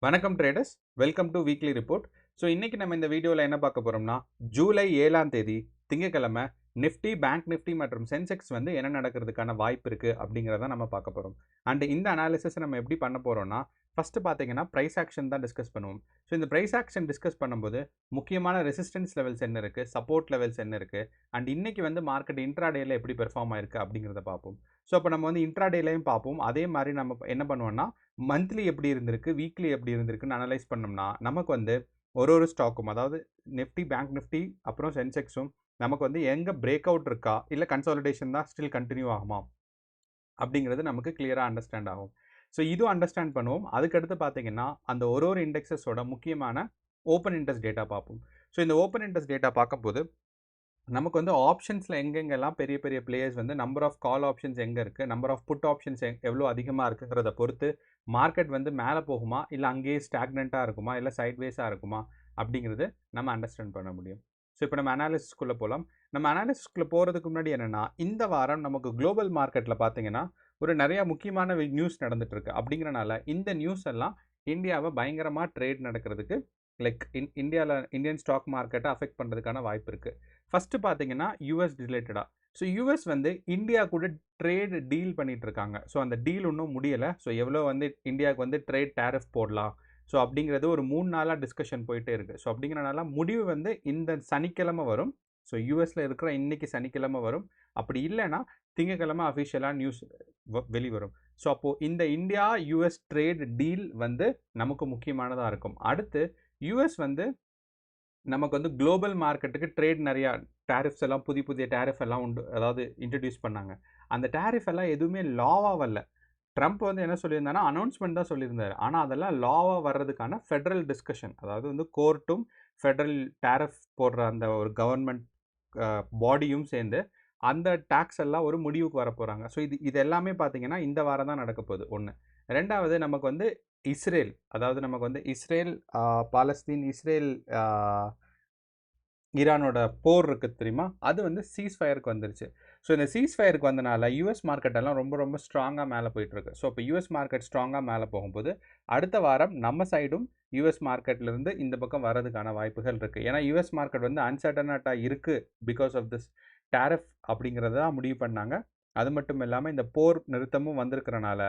வணக்கம் traders, welcome to weekly report. So இன்றைக்கி நம்ம இந்த வீடியோவில் என்ன பார்க்க போகிறோம்னா, ஜூலை 7ஆம் தேதி திங்கட்கிழமை நிஃப்டி, பேங்க் நிஃப்டி மற்றும் சென்செக்ஸ் வந்து என்ன நடக்கிறதுக்கான வாய்ப்பு இருக்குது அப்படிங்கிறத நம்ம பார்க்க போகிறோம். அண்ட் இந்த அனாலிசிஸ் நம்ம எப்படி பண்ண போகிறோம்னா, ஃபஸ்ட்டு பார்த்தீங்கன்னா ப்ரைஸ் ஆக்ஷன் தான் டிஸ்கஸ் பண்ணுவோம். ஸோ இந்த ப்ரைஸ் ஆக்ஷன் டிஸ்கஸ் பண்ணும்போது முக்கியமான ரெசிஸ்டன்ஸ் லெவல்ஸ் என்ன இருக்குது, சப்போர்ட் லெவல்ஸ் என்ன இருக்குது, அண்ட் இன்றைக்கி வந்து மார்க்கெட் இன்ட்ராடேயில் எப்படி பெர்ஃபார்ம் ஆயிருக்கு அப்படிங்கிறத பார்ப்போம். ஸோ அப்போ நம்ம வந்து இன்ட்ராடேலையும் பார்ப்போம். அதே மாதிரி நம்ம என்ன பண்ணுவோம்னா, மந்த்லி எப்படி இருந்திருக்கு, வீக்லி எப்படி இருந்திருக்குன்னு அனலைஸ் பண்ணோம்னா, நமக்கு வந்து ஒரு ஸ்டாக்கும், அதாவது நிஃப்டி, பேங்க் நிஃப்டி அப்புறம் சென்செக்ஸும் நமக்கு வந்து எங்கே பிரேக் அவுட் இருக்கா, இல்லை கன்சாலிடேஷன் தான் ஸ்டில் கண்டினியூ ஆகுமா அப்படிங்கிறது நமக்கு கிளியராக அண்டர்ஸ்டாண்ட் ஆகும். ஸோ இதுவும் அண்டர்ஸ்டாண்ட் பண்ணுவோம். அதுக்கடுத்து பார்த்தீங்கன்னா, அந்த ஒரு இண்டெக்ஸஸோட முக்கியமான ஓப்பன் இன்ட்ரெஸ்ட் டேட்டா பார்ப்போம். ஸோ இந்த ஓப்பன் இன்ட்ரெஸ்ட் டேட்டா பார்க்கும்போது நமக்கு வந்து ஆப்ஷன்ஸில் எங்கெங்கெல்லாம் பெரிய பெரிய பிளேயர்ஸ் வந்து நம்பர் ஆஃப் கால் ஆப்ஷன்ஸ் எங்கே இருக்குது, நம்பர் ஆஃப் புட் ஆப்ஷன்ஸ் எவ்வளோ அதிகமாக இருக்குங்கிறத பொறுத்து மார்க்கெட் வந்து மேலே போகுமா, இல்லை அங்கேயே ஸ்டாக்னண்ட்டாக இருக்குமா, இல்லை சைட்வேஸாக இருக்குமா அப்படிங்கிறது நம்ம அண்டர்ஸ்டாண்ட் பண்ண முடியும். ஸோ இப்போ நம்ம அனாலிசிஸ்குள்ளே போகலாம். நம்ம அனாலிசிஸ்குள்ளே போகிறதுக்கு முன்னாடி என்னென்னா, இந்த வாரம் நமக்கு குளோபல் மார்க்கெட்டில் பார்த்தீங்கன்னா ஒரு நிறையா முக்கியமான நியூஸ் நடந்துகிட்ருக்கு. அப்படிங்கிறனால இந்த நியூஸ் எல்லாம் இந்தியாவை பயங்கரமாக ட்ரேட் நடக்கிறதுக்கு லைக் இந்தியன் ஸ்டாக் மார்க்கெட்டை அஃபெக்ட் பண்ணுறதுக்கான வாய்ப்பு இருக்குது. ஃபஸ்ட்டு பார்த்தீங்கன்னா யூஎஸ் ரிலேட்டடாக. ஸோ யூஎஸ் வந்து இந்தியா கூட ட்ரேட் டீல் பண்ணிகிட்டு இருக்காங்க. ஸோ அந்த டீல் இன்னும் முடியலை. ஸோ எவ்வளோ வந்து இந்தியாவுக்கு வந்து ட்ரேட் டேரிஃப் போடலாம், ஸோ அப்படிங்கிறது ஒரு 3 நாளாக டிஸ்கஷன் போயிட்டே இருக்குது. ஸோ அப்படிங்கிறனால முடிவு வந்து இந்த சனிக்கிழமை வரும். ஸோ யூஎஸில் இருக்கிற இன்றைக்கி சனிக்கிழமை வரும். அப்படி இல்லைன்னா திங்கக்கிழமை அஃபிஷியலாக நியூஸ் வெளிவரும். ஸோ அப்போது இந்த இந்தியா யூஎஸ் ட்ரேட் டீல் வந்து நமக்கு முக்கியமானதாக இருக்கும். அடுத்து யூஎஸ் வந்து நமக்கு வந்து குளோபல் மார்க்கெட்டுக்கு ட்ரேட் நிறையா டேரிஃப்ஸ் எல்லாம் புதிய டேரிஃப் எல்லாம் உண்டு, அதாவது இன்ட்ரடியூஸ் பண்ணாங்க. அந்த டேரிஃப் எல்லாம் எதுவுமே லாவாக வரல. ட்ரம்ப் வந்து என்ன சொல்லியிருந்தாருன்னா, அனௌன்ஸ்மெண்ட் தான் சொல்லியிருந்தாரு. ஆனால் அதெல்லாம் லாவாக வர்றதுக்கான ஃபெடரல் டிஸ்கஷன், அதாவது வந்து கோர்ட்டும் ஃபெடரல் டேரிஃப் போடுற அந்த ஒரு கவர்மெண்ட் பாடியும் சேர்ந்து அந்த டேக்ஸ் எல்லாம் ஒரு முடிவுக்கு வர போகிறாங்க. ஸோ இது எல்லாமே பார்த்தீங்கன்னா இந்த வாரம் தான் நடக்க போகுது. ஒன்று. ரெண்டாவது, நமக்கு வந்து இஸ்ரேல், அதாவது நமக்கு வந்து இஸ்ரேல் பாலஸ்தீன், இஸ்ரேல் ஈரானோட போர் இருக்குது தெரியுமா, அது வந்து சீஸ்ஃபயருக்கு வந்துருச்சு. ஸோ இந்த சீஸ்ஃபயருக்கு வந்தனால யூஎஸ் மார்க்கெட்டெல்லாம் ரொம்ப ஸ்ட்ராங்காக மேலே போயிட்டுருக்கு. ஸோ இப்போ யூஎஸ் மார்க்கெட் ஸ்ட்ராங்காக மேலே போகும்போது அடுத்த வாரம் நம்ம சைடும் யூஎஸ் மார்க்கெட்லேருந்து இந்த பக்கம் வரதுக்கான வாய்ப்புகள் இருக்குது. ஏன்னா யூஎஸ் மார்க்கெட் வந்து அன்சர்டனாட்டாக இருக்குது பிகாஸ் ஆஃப் திஸ் டேரிஃப் அப்படிங்கிறத முடிவு பண்ணாங்க. அது மட்டும் இல்லாமல் இந்த போர் நிறுத்தமும் வந்திருக்கிறனால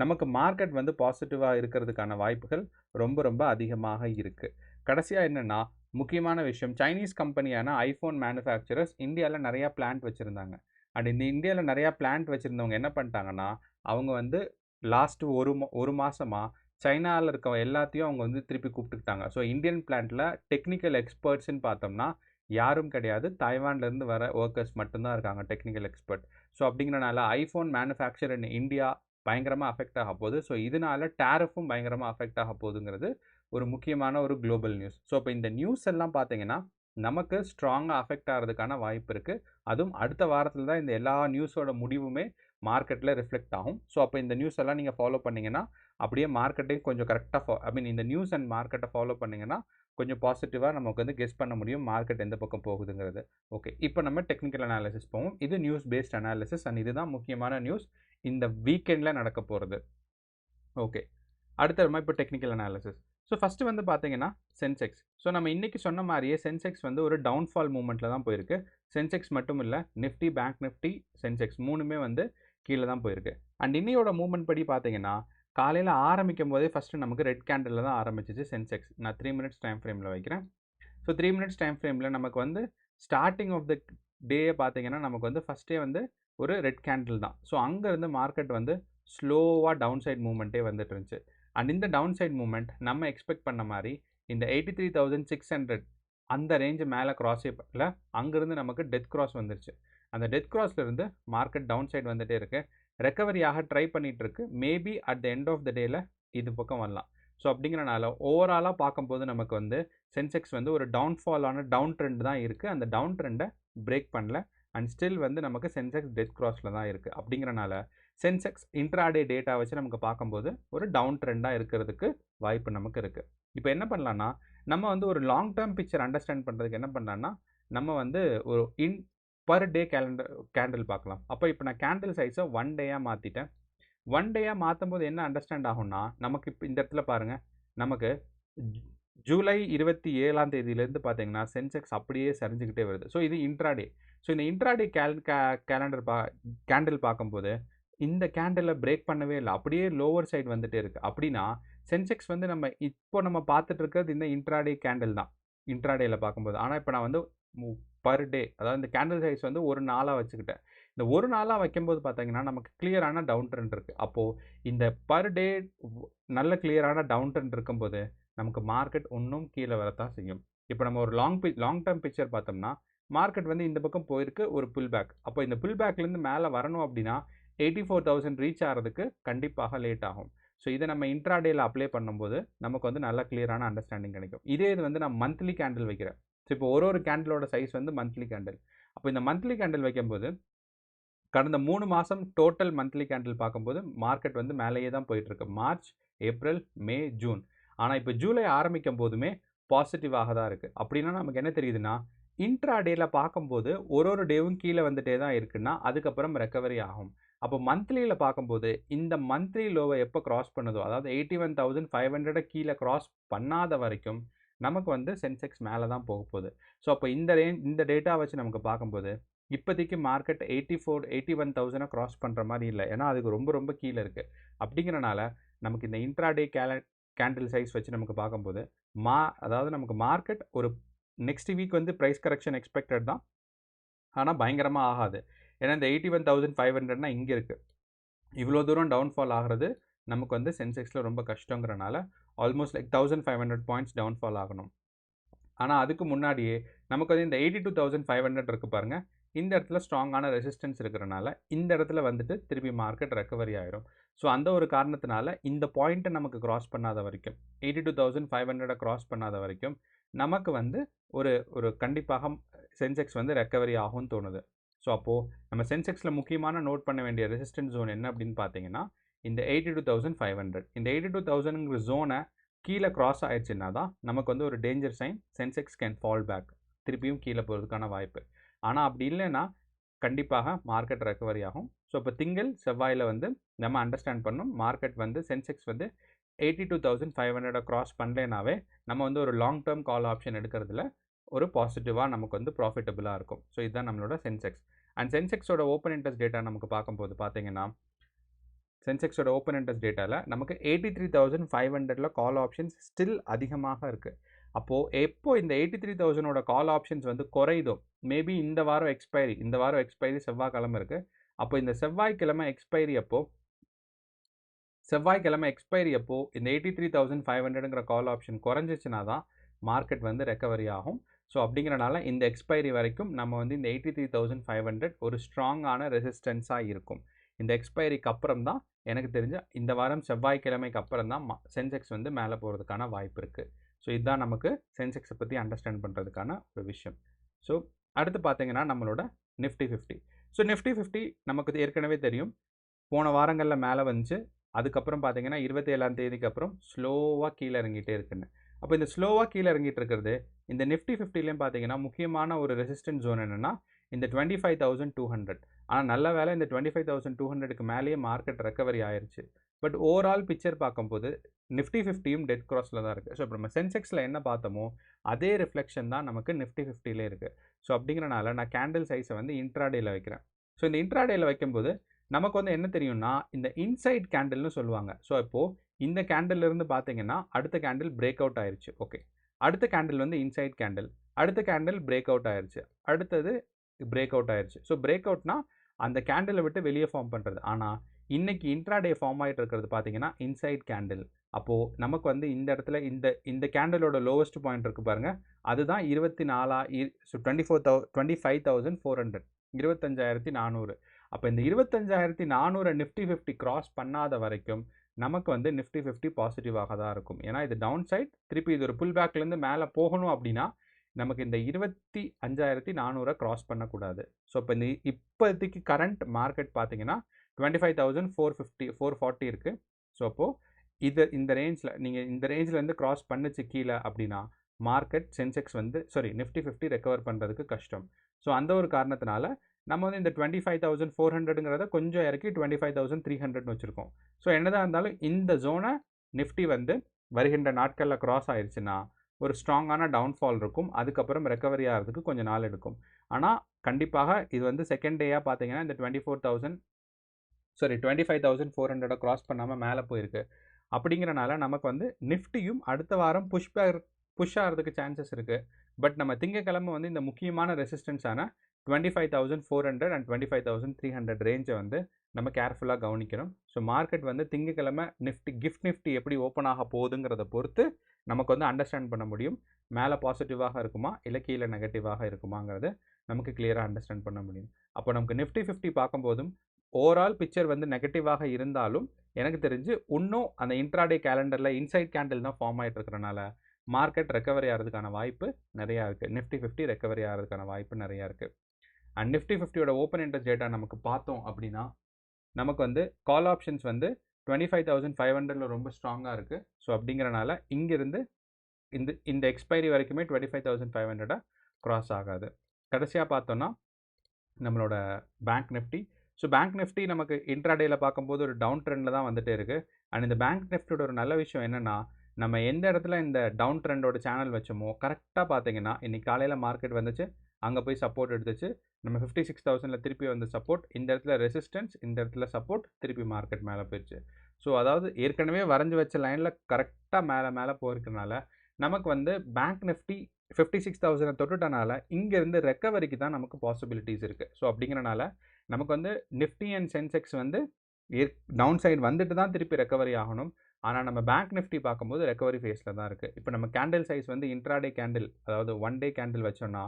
நமக்கு மார்க்கெட் வந்து பாசிட்டிவாக இருக்கிறதுக்கான வாய்ப்புகள் ரொம்ப அதிகமாக இருக்குது. கடைசியாக என்னென்னா, முக்கியமான விஷயம், சைனீஸ் கம்பெனியான ஐஃபோன் மேனுஃபேக்சரர்ஸ் இந்தியாவில் நிறையா பிளான்ட் வச்சுருந்தாங்க. அண்ட் இந்த இந்தியாவில் நிறையா பிளான்ட் வச்சுருந்தவங்க என்ன பண்ணிட்டாங்கன்னா, அவங்க வந்து லாஸ்ட்டு ஒரு மாதமாக சைனாவில் இருக்க எல்லாத்தையும் அவங்க வந்து திருப்பி கூப்பிட்டுக்கிட்டாங்க. ஸோ இந்தியன் பிளான்ட்டில் டெக்னிக்கல் எக்ஸ்பர்ட்ஸ்ன்னு பார்த்தோம்னா யாரும் கிடையாது, தாய்வான்லேருந்து வர ஒர்க்கர்ஸ் மட்டும்தான் இருக்காங்க டெக்னிக்கல் எக்ஸ்பர்ட். ஸோ அப்படிங்கிறனால ஐஃபோன் மேனுஃபேக்சர் இன் இந்தியா பயங்கரமாக அஃபெக்ட் ஆக போகுது. ஸோ இதனால டேரிஃபும் பயங்கரமாக அஃபெக்ட் ஆக போகுதுங்கிறது ஒரு முக்கியமான ஒரு குளோபல் நியூஸ். ஸோ இப்போ இந்த நியூஸ் எல்லாம் பார்த்தீங்கன்னா நமக்கு ஸ்ட்ராங்காக அஃபெக்ட் ஆகிறதுக்கான வாய்ப்பு இருக்குது. அதுவும் அடுத்த வாரத்தில் தான் இந்த எல்லா நியூஸோட முடிவுமே மார்க்கெட்டில் ரிஃப்ளெக்ட் ஆகும். ஸோ அப்போ இந்த நியூஸ் எல்லாம் நீங்கள் ஃபாலோ பண்ணிங்கன்னா அப்படியே மார்க்கெட்டையும் கொஞ்சம் கரெக்டாக இந்த நியூஸ் அண்ட் மார்க்கெட்டை ஃபாலோ பண்ணிங்கன்னா கொஞ்சம் பாசிட்டிவாக நமக்கு வந்து கெஸ் பண்ண முடியும் மார்க்கெட் எந்த பக்கம் போகுதுங்கிறது. ஓகே, இப்போ நம்ம டெக்னிக்கல் அனாலிசிஸ் போவோம். இது நியூஸ் பேஸ்ட் அனாலிசிஸ் அண்ட் இதுதான் முக்கியமான நியூஸ் இந்த வீக்கெண்டில் நடக்க போகிறது. ஓகே, அடுத்த நம்ம இப்போ டெக்னிக்கல் அனாலிசிஸ். ஸோ ஃபஸ்ட்டு வந்து பார்த்தீங்கன்னா சென்செக்ஸ். ஸோ நம்ம இன்றைக்கி சொன்ன மாதிரியே சென்செக்ஸ் வந்து ஒரு டவுன்ஃபால் மூமெண்ட்டில் தான் போயிருக்கு. சென்செக்ஸ் மட்டும் இல்லை, நிஃப்டி, பேங்க் நிஃப்டி, சென்செக்ஸ் மூணுமே வந்து கீழே தான் போயிருக்கு. அண்ட் இன்னையோட மூமெண்ட் படி பார்த்தீங்கன்னா காலையில் ஆரம்பிக்கும் போதே ஃபஸ்ட்டு நமக்கு ரெட் கேண்டில் தான் ஆரம்பிச்சிச்சு சென்செக்ஸ். நான் 3 மினிட்ஸ் டைம் ஃப்ரேமில் வைக்கிறேன். ஸோ 3 மினிட்ஸ் டைம் ஃப்ரேமில் நமக்கு வந்து ஸ்டார்டிங் ஆஃப் த டேயை பார்த்தீங்கன்னா நமக்கு வந்து ஃபஸ்ட்டே வந்து ஒரு ரெட் கேண்டில் தான். ஸோ அங்கேருந்து மார்க்கெட் வந்து ஸ்லோவாக டவுன் சைட் மூமெண்ட்டே வந்துட்டு இருந்துச்சு. அண்ட் இந்த டவுன் சைட் மூமெண்ட் நம்ம எக்ஸ்பெக்ட் பண்ண மாதிரி இந்த 83,600 அந்த ரேஞ்சு மேலே கிராஸே பண்ணல. அங்கேருந்து நமக்கு டெத் கிராஸ் வந்துருச்சு. அந்த டெத் கிராஸ்லேருந்து மார்க்கெட் டவுன் சைட் வந்துகிட்டே இருக்குது. ரெக்கவரியாக ட்ரை பண்ணிகிட்டு இருக்கு. Maybe at the end of the டேயில் இது பக்கம் வரலாம். ஸோ அப்படிங்கிறனால ஓவராலாக பார்க்கும்போது நமக்கு வந்து சென்செக்ஸ் வந்து ஒரு டவுன்ஃபாலான டவுன் ட்ரெண்ட் தான் இருக்குது. அந்த டவுன் ட்ரெண்டை பிரேக் பண்ணல அண்ட் ஸ்டில் வந்து நமக்கு சென்செக்ஸ் டெத் கிராஸில் தான் இருக்குது. அப்படிங்கிறனால சென்செக்ஸ் இன்ட்ராடே டேட்டா வச்சு நமக்கு பார்க்கும்போது ஒரு டவுன் ட்ரெண்டாக இருக்கிறதுக்கு வாய்ப்பு நமக்கு இருக்குது. இப்போ என்ன பண்ணலான்னா, நம்ம வந்து ஒரு லாங் டேர்ம் பிக்சர் அண்டர்ஸ்டாண்ட் பண்ணுறதுக்கு என்ன பண்ணலான்னா, நம்ம வந்து ஒரு பர் டே கேண்டில் பார்க்கலாம். அப்போ இப்போ நான் கேண்டில் சைஸை 1 டேயாக மாற்றிட்டேன். 1 டேயாக மாற்றும் போது என்ன அண்டர்ஸ்டாண்ட் ஆகும்னா, நமக்கு இப்போ இந்த இடத்துல பாருங்கள், நமக்கு ஜூலை 27ஆம் தேதியிலேருந்து பார்த்தீங்கன்னா சென்செக்ஸ் அப்படியே சரிஞ்சுக்கிட்டே வருது. ஸோ இது இன்ட்ராடே. ஸோ இந்த இன்ட்ராடே கேண்டில் பார்க்கும்போது இந்த கேண்டிலை பிரேக் பண்ணவே இல்லை, அப்படியே லோவர் சைடு வந்துட்டே இருக்குது. அப்படின்னா சென்செக்ஸ் வந்து நம்ம பார்த்துட்டு இருக்கிறது இந்த இன்ட்ராடே கேண்டில் தான் இன்ட்ராடேயில் பார்க்கும்போது. ஆனால் இப்போ நான் வந்து பர் டே, அதாவது இந்த கேண்டில் சைஸ் வந்து ஒரு நாளாக வச்சுக்கிட்டேன். இந்த ஒரு நாளாக வைக்கும்போது பார்த்தீங்கன்னா நமக்கு கிளியரான டவுன் ட்ரெண்ட் இருக்குது. அப்போது இந்த பர் டே நல்ல கிளியரான டவுன் ட்ரெண்ட் இருக்கும்போது நமக்கு மார்க்கெட் இன்னும் கீழே வரத்தான் செய்யும். இப்போ நம்ம ஒரு லாங் டேர்ம் பிக்சர் பார்த்தோம்னா மார்க்கெட் வந்து இந்த பக்கம் போயிருக்கு, ஒரு புல் பேக். அப்போ இந்த புல் பேக்லேருந்து மேலே வரணும் அப்படின்னா 84,000 ரீச் ஆகிறதுக்கு கண்டிப்பாக லேட் ஆகும். ஸோ இதை நம்ம இன்ட்ராடேயில் அப்ளை பண்ணும்போது நமக்கு வந்து நல்ல கிளியரான அண்டர்ஸ்டாண்டிங் கிடைக்கும். இதே இது வந்து நான் மந்த்லி கேண்டில் வைக்கிறேன். ஸோ இப்போ ஒரு கேண்டிலோட சைஸ் வந்து மந்த்லி கேண்டில். அப்போ இந்த மந்த்லி கேண்டில் வைக்கும்போது கடந்த 3 மாதம் டோட்டல் மந்த்லி கேண்டில் பார்க்கும்போது மார்க்கெட் வந்து மேலேயே தான் போயிட்டுருக்கு. மார்ச், ஏப்ரல், மே, ஜூன். ஆனால் இப்போ ஜூலை ஆரம்பிக்கும் போதுமே பாசிட்டிவாக தான் இருக்குது. அப்படின்னா நமக்கு என்ன தெரியுதுன்னா இன்ட்ராடேயில் பார்க்கும்போது ஒரு டேவும் கீழே வந்துட்டே தான் இருக்குன்னா அதுக்கப்புறம் ரெக்கவரி ஆகும். அப்போ மந்த்லியில் பார்க்கும்போது இந்த மந்த்லி லோவை எப்போ கிராஸ் பண்ணுதோ, அதாவது 81,500 கீழே கிராஸ் பண்ணாத வரைக்கும் நமக்கு வந்து சென்செக்ஸ் மேலே தான் போக போகுது. ஸோ அப்போ இந்த டேட்டா வச்சு நமக்கு பார்க்கும்போது இப்போதைக்கு மார்க்கெட் 81,000 கிராஸ் பண்ணுற மாதிரி இல்லை. ஏன்னா அதுக்கு ரொம்ப ரொம்ப கீழே இருக்குது. அப்படிங்கிறனால நமக்கு இந்த இன்ட்ராடே கேண்டில் சைஸ் வச்சு நமக்கு பார்க்கும்போது அதாவது நமக்கு மார்க்கெட் ஒரு நெக்ஸ்ட் வீக் வந்து ப்ரைஸ் கரெக்ஷன் எக்ஸ்பெக்டட் தான். ஆனால் பயங்கரமாக ஆகாது. ஏன்னா இந்த 81,500 இங்கே இருக்குது. இவ்வளோ தூரம் டவுன்ஃபால் ஆகிறது நமக்கு வந்து சென்செக்ஸில் ரொம்ப கஷ்டங்கிறனால ஆல்மோஸ்ட் லைக் 1,500 பாயிண்ட்ஸ் டவுன்ஃபால் ஆகணும். ஆனால் அதுக்கு முன்னாடியே நமக்கு வந்து இந்த 82,500 இருக்குது பாருங்கள், இந்த இடத்துல ஸ்ட்ராங்கான ரெசிஸ்டன்ஸ் இருக்கிறனால இந்த இடத்துல வந்துட்டு திருப்பி மார்க்கெட் ரெக்கவரி ஆயிரும். ஸோ அந்த ஒரு காரணத்தினால இந்த பாயிண்ட்டை நமக்கு கிராஸ் பண்ணாத வரைக்கும் 82,500 கிராஸ் பண்ணாத வரைக்கும் நமக்கு வந்து ஒரு கண்டிப்பாக சென்செக்ஸ் வந்து ரெக்கவரி ஆகும்னு தோணுது. ஸோ அப்போது நம்ம சென்செக்ஸில் முக்கியமான நோட் பண்ண வேண்டிய ரெசிஸ்டன்ஸ் ஜோன் என்ன அப்படின்னு பார்த்தீங்கன்னா இந்த 82,500. இந்த 82,000ங்கிற ஜோனை கீழே கிராஸ் ஆயிடுச்சுன்னா தான் நமக்கு வந்து ஒரு danger sign, Sensex can fall back, திருப்பியும் கீழே போகிறதுக்கான வாய்ப்பு. ஆனால் அப்படி இல்லைன்னா கண்டிப்பாக மார்க்கெட் ரெக்கவரி ஆகும். ஸோ இப்போ திங்கள் செவ்வாயில் வந்து நம்ம அண்டர்ஸ்டாண்ட் பண்ணணும், மார்க்கெட் வந்து சென்செக்ஸ் வந்து 82,500 கிராஸ் பண்ணலேனாவே நம்ம வந்து ஒரு லாங் டேர்ம் கால் ஆப்ஷன் எடுக்கிறதுல ஒரு பாசிட்டிவாக நமக்கு வந்து ப்ராஃபிட்டபுளாக இருக்கும். ஸோ இதுதான் நம்மளோட சென்செக்ஸ். அண்ட் சென்செக்ஸோட ஓப்பன் இன்ட்ரெஸ்ட் டேட்டா நமக்கு பார்க்கும்போது பார்த்தீங்கன்னா சென்செக்ஸோட ஓப்பன் இன்ட்ரெஸ்ட் டேட்டாவில் நமக்கு 83,500 கால் ஆப்ஷன்ஸ் ஸ்டில் அதிகமாக இருக்குது. அப்போது எப்போ இந்த 83,000 கால் ஆப்ஷன்ஸ் வந்து குறையுதோ, மேபி இந்த வாரம் எக்ஸ்பைரி செவ்வாய்க்கிழமை இருக்குது. அப்போ இந்த செவ்வாய்க்கிழமை எக்ஸ்பைரி அப்போ இந்த 83,500ங்கிற கால் ஆப்ஷன் குறைஞ்சிச்சுன்னா தான் மார்க்கெட் வந்து ரெக்கவரி ஆகும். ஸோ அப்படிங்கிறனால இந்த எக்ஸ்பைரி வரைக்கும் நம்ம வந்து இந்த 83,500 ஒரு ஸ்ட்ராங்கான ரெசிஸ்டன்ஸாக இருக்கும். இந்த எக்ஸ்பைரிக்கு அப்புறம் தான் எனக்கு தெரிஞ்ச இந்த வாரம் செவ்வாய்க்கிழமைக்கு அப்புறம் தான் சென்செக்ஸ் வந்து மேலே போகிறதுக்கான வாய்ப்பு இருக்குது. ஸோ இதுதான் நமக்கு சென்செக்ஸை பற்றி அண்டர்ஸ்டாண்ட் பண்ணுறதுக்கான ஒரு விஷயம். ஸோ அடுத்து பார்த்தீங்கன்னா நம்மளோட நிஃப்டி 50. ஸோ நிஃப்டி 50 நமக்கு ஏற்கனவே தெரியும், போன வாரங்களில் மேலே வந்துச்சு. அதுக்கப்புறம் பார்த்தீங்கன்னா 27ஆம் தேதிக்கு அப்புறம் ஸ்லோவாக கீழே இறங்கிட்டே இருக்குன்னு. அப்போ இந்த ஸ்லோவாக கீழே இறங்கிட்டு இருக்கிறது இந்த நிஃப்டி 50லேயும் பார்த்தீங்கன்னா முக்கியமான ஒரு ரெசிஸ்டன்ஸ் ஜோன் என்னென்னா இந்த 25,200. ஆனால் நல்ல வேலை இந்த 25,200க்கு மேலேயே மார்க்கெட் ரெக்கவரி ஆயிடுச்சு. பட் ஓவரால் பிக்சர் பார்க்கும்போது நிஃப்டி 50யும் டெட் கிராஸில் தான் இருக்குது. ஸோ இப்போ நம்ம சென்செக்ஸில் என்ன பார்த்தோமோ அதே ரிஃப்ளெக்ஷன் தான் நமக்கு நிஃப்டி 50லே இருக்குது. ஸோ அப்படிங்கிறனால நான் கேண்டில் சைஸை வந்து இன்ட்ராடேயில் வைக்கிறேன். ஸோ இந்த இன்ட்ராடேயில் வைக்கும்போது நமக்கு வந்து என்ன தெரியும்னா இந்த இன்சைட் கேண்டில்னு சொல்லுவாங்க. ஸோ இப்போது இந்த கேண்டில்லேருந்து பார்த்தீங்கன்னா அடுத்த கேண்டில் பிரேக் அவுட் ஆயிடுச்சு. ஓகே, அடுத்த கேண்டில் வந்து இன்சைட் கேண்டில், அடுத்த கேண்டில் பிரேக் அவுட் ஆயிடுச்சு, அடுத்தது பிரேக் அவுட் ஆயிடுச்சு. ஸோ பிரேக் அவுட்னா அந்த கேண்டிலை விட்டு வெளியே ஃபார்ம் பண்ணுறது. ஆனால் இன்னைக்கு இன்ட்ராடே ஃபார்ம் ஆகிட்டு இருக்கிறது பார்த்தீங்கன்னா இன்சைட் கேண்டில். அப்போது நமக்கு வந்து இந்த இடத்துல இந்த கேண்டிலோட லோவஸ்ட் பாயிண்ட் இருக்குது பாருங்கள், அதுதான் 25,400 25,400. அப்போ இந்த 25,400 நிஃப்டி 50 கிராஸ் பண்ணாத வரைக்கும் நமக்கு வந்து நிஃப்டி 50 பாசிட்டிவாக தான் இருக்கும். ஏன்னா இது டவுன் சைட், திருப்பி இது ஒரு புல் பேக்லேருந்து மேலே போகணும் அப்படின்னா நமக்கு இந்த 25,400 கிராஸ் பண்ணக்கூடாது. ஸோ இப்போ இப்போதைக்கு கரண்ட் மார்க்கெட் பார்த்தீங்கன்னா 25,440 இருக்குது. ஸோ அப்போது இந்த ரேஞ்சில் நீங்கள் இந்த ரேஞ்சிலேருந்து கிராஸ் பண்ணிச்சு கீழே அப்படின்னா மார்க்கெட் சென்செக்ஸ் வந்து நிஃப்டி 50 ரெக்கவர் பண்ணுறதுக்கு கஷ்டம். ஸோ அந்த ஒரு காரணத்தினால நம்ம வந்து இந்த 25,400ங்கிறத கொஞ்சம் இறக்கி 25,300ன்னு வச்சுருக்கோம். ஸோ என்னதான் இருந்தாலும் இந்த ஜோனை நிஃப்டி வந்து வருகின்ற நாட்களில் கிராஸ் ஆயிடுச்சுன்னா ஒரு ஸ்ட்ராங்கான டவுன்ஃபால் இருக்கும். அதுக்கப்புறம் ரெக்கவரி ஆகிறதுக்கு கொஞ்சம் நாள் எடுக்கும். ஆனால் கண்டிப்பாக இது வந்து செகண்ட் டேயாக பார்த்தீங்கன்னா இந்த 25,400 கிராஸ் பண்ணாமல் மேலே போயிருக்கு. அப்படிங்கிறனால நமக்கு வந்து நிஃப்டியும் அடுத்த வாரம் புஷ் ஆகிறதுக்கு சான்சஸ் இருக்குது. பட் நம்ம திங்கக்கிழமை வந்து இந்த முக்கியமான ரெசிஸ்டன்ஸான 25,400 அண்ட் 25,300 ரேஞ்சை வந்து நம்ம கேர்ஃபுல்லாக கவனிக்கணும். ஸோ மார்க்கெட் வந்து திங்கக்கிழமை கிஃப்ட் நிஃப்டி எப்படி ஓப்பன் ஆக போகுதுங்கிறத பொறுத்து நமக்கு வந்து அண்டர்ஸ்டாண்ட் பண்ண முடியும். மேலே பாசிட்டிவாக இருக்குமா இல்லை கீழே நெகட்டிவாக இருக்குமாங்கிறது நமக்கு கிளியராக அண்டர்ஸ்டாண்ட் பண்ண முடியும். அப்போ நமக்கு நிஃப்டி 50 பார்க்கும்போதும் ஓவரால் பிக்சர் வந்து நெகட்டிவாக இருந்தாலும் எனக்கு தெரிஞ்சு இன்னும் அந்த இன்ட்ராடே கேலண்டரில் இன்சைட் கேண்டில் தான் ஃபார்ம் ஆகிட்டு இருக்கிறனால மார்க்கெட் ரெக்கவரி ஆகிறதுக்கான வாய்ப்பு நிறையா இருக்குது. நிஃப்டி 50 ரெக்கவரி ஆகிறதுக்கான வாய்ப்பு நிறையா இருக்குது. அண்ட் நிஃப்டி 50யோட ஓப்பன் இன்ட்ரெஸ்ட் டேட்டா நமக்கு பார்த்தோம் அப்படின்னா நமக்கு வந்து கால் ஆப்ஷன்ஸ் வந்து 25,500 ரொம்ப ஸ்ட்ராங்காக இருக்குது. ஸோ அப்படிங்கிறனால இங்கிருந்து இந்த எக்ஸ்பைரி வரைக்குமே 25,500 கிராஸ் ஆகாது. கடைசியாக பார்த்தோன்னா நம்மளோட bank Nifty. So bank Nifty நமக்கு இன்ட்ராடேயில் பார்க்கும்போது ஒரு டவுன் ட்ரெண்டில் தான் வந்துகிட்டே இருக்குது. அண்ட் இந்த பேங்க் நிஃப்டியோட ஒரு நல்ல விஷயம் என்னென்னா நம்ம எந்த இடத்துல இந்த டவுன் ட்ரெண்டோட சேனல் வச்சோமோ கரெக்டாக பார்த்தீங்கன்னா இன்றைக்கி காலையில் மார்க்கெட் வந்துச்சு, அங்கே போய் சப்போர்ட் எடுத்துச்சு. நம்ம 56,000 திருப்பி வந்து சப்போர்ட், இந்த இடத்துல ரெசிஸ்டன்ஸ், இந்த இடத்துல சப்போர்ட், திருப்பி மார்க்கெட் மேலே போயிடுச்சு. ஸோ அதாவது ஏற்கனவே வரைஞ்சி வச்ச லைனில் கரெக்டாக மேலே போயிருக்கனால நமக்கு வந்து பேங்க் நிஃப்டி 56,000 தொட்டுட்டனால இங்கேருந்து ரெக்கவரிக்கு தான் நமக்கு பாசிபிலிட்டிஸ் இருக்குது. ஸோ அப்படிங்கிறனால நமக்கு வந்து நிஃப்டி அண்ட் சென்செக்ஸ் வந்து டவுன் சைடு வந்துட்டு தான் திருப்பி ரெக்கவரி ஆகணும். ஆனால் நம்ம பேங்க் நிஃப்டி பார்க்கும்போது ரெக்கவரி ஃபேஸில் தான் இருக்குது. இப்போ நம்ம கேண்டில் சைஸ் வந்து இன்ட்ராடே கேண்டில், அதாவது 1 டே கேண்டில் வச்சோன்னா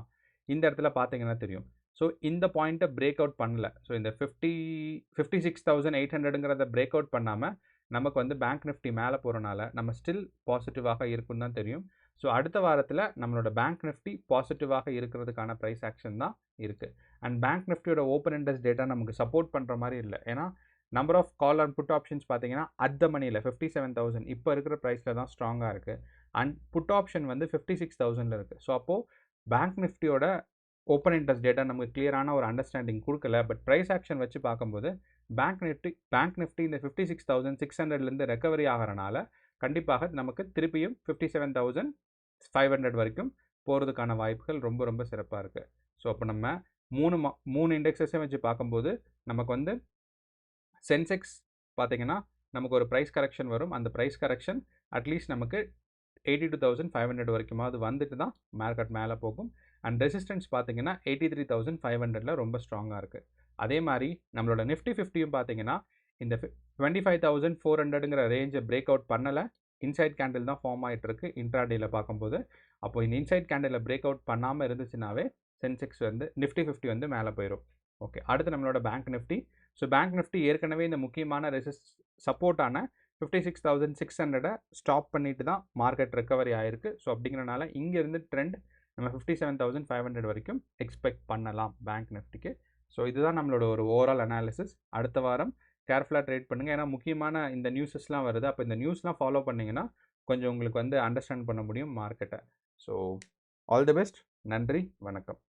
இந்த இடத்துல பார்த்தீங்கன்னா தெரியும். ஸோ இந்த பாயிண்ட்டை பிரேக் அவுட் பண்ணல. ஸோ இந்த 56,800ங்கிறத பிரேக் அவுட் பண்ணாமல் நமக்கு வந்து பேங்க் நிஃப்டி மேலே போகிறனால நம்ம ஸ்டில் பாசிட்டிவாக இருக்குன்னு தான் தெரியும். ஸோ அடுத்த வாரத்தில் நம்மளோட பேங்க் நிஃப்டி பாசிட்டிவாக இருக்கிறதுக்கான ப்ரைஸ் ஆக்ஷன் தான் இருக்குது. அண்ட் பேங்க் நிஃப்டியோட ஓப்பன் இன்ட்ரெஸ்ட் டேட்டா நமக்கு சப்போர்ட் பண்ணுற மாதிரி இல்லை. ஏன்னா number of call and put options பார்த்தீங்கன்னா அட் மணியில் 57,000 இப்போ இருக்கிற ப்ரைஸில் தான் ஸ்ட்ராங்காக இருக்குது. அண்ட் புட் ஆப்ஷன் வந்து 56,000 இருக்குது. ஸோ அப்போது பேங்க் நிஃப்டியோட ஓப்பன் இன்ட்ரெஸ்ட் டேட்டா நமக்கு கிளியரான ஒரு அண்டர்ஸ்டாண்டிங் கொடுக்கல. பட் ப்ரைஸ் ஆக்ஷன் வச்சு பார்க்கும்போது பேங்க் நிஃப்டி இந்த 56,600லேருந்து ரெக்கவரி ஆகிறனால கண்டிப்பாக நமக்கு திருப்பியும் 57,500 வரைக்கும் போகிறதுக்கான வாய்ப்புகள் ரொம்ப ரொம்ப சிறப்பாக இருக்குது. ஸோ அப்போ நம்ம மூணு இண்டெக்ஸஸையும் வச்சு பார்க்கும்போது நமக்கு வந்து சென்செக்ஸ் பார்த்தீங்கன்னா நமக்கு ஒரு ப்ரைஸ் கரெக்ஷன் வரும். அந்த ப்ரைஸ் கரெக்ஷன் அட்லீஸ்ட் நமக்கு 82,500 வரைக்குமாவது வந்துட்டு தான் மார்க்கெட் மேலே போகும். அண்ட் ரெசிஸ்டன்ஸ் பார்த்தீங்கன்னா 83,500 ரொம்ப ஸ்ட்ராங்காக இருக்குது. அதே மாதிரி நம்மளோட நிஃப்டி 50யும் பார்த்தீங்கன்னா இந்த 25,400ங்கிற ரேஞ்சை பிரேக் அவுட் பண்ணலை. இன்சைட் கேண்டில் தான் ஃபார்ம் ஆகிட்டு இருக்கு இன்ட்ராடேயில் பார்க்கும்போது. அப்போ இந்த இன்சைட் கேண்டில் பிரேக் அவுட் பண்ணாமல் இருந்துச்சுனாவே சென்செக்ஸ் வந்து நிஃப்டி 50 வந்து மேலே போயிடும். ஓகே, அடுத்து நம்மளோட bank Nifty. So bank Nifty ஏற்கனவே இந்த முக்கியமான சப்போர்ட்டான 56,600 ஸ்டாப் பண்ணிட்டு தான் மார்க்கெட் ரெக்கவரி ஆயிருக்கு. ஸோ அப்படிங்கிறனால இங்கேருந்து ட்ரெண்ட் நம்ம 57,500 வரைக்கும் எக்ஸ்பெக்ட் பண்ணலாம் பேங்க் நிஃப்டிக்கு. ஸோ இதுதான் நம்மளோட ஒரு ஓவரால் அனாலிசிஸ். அடுத்த வாரம் கேர்ஃபுல்லாக ட்ரேட் பண்ணுங்கள். ஏன்னா முக்கியமான இந்த நியூஸஸ்லாம் வருது. அப்போ இந்த நியூஸ்லாம் ஃபாலோ பண்ணிங்கன்னா கொஞ்சம் உங்களுக்கு வந்து அண்டர்ஸ்டாண்ட் பண்ண முடியும் மார்க்கெட்டை. So all the best. நன்றி, வணக்கம்.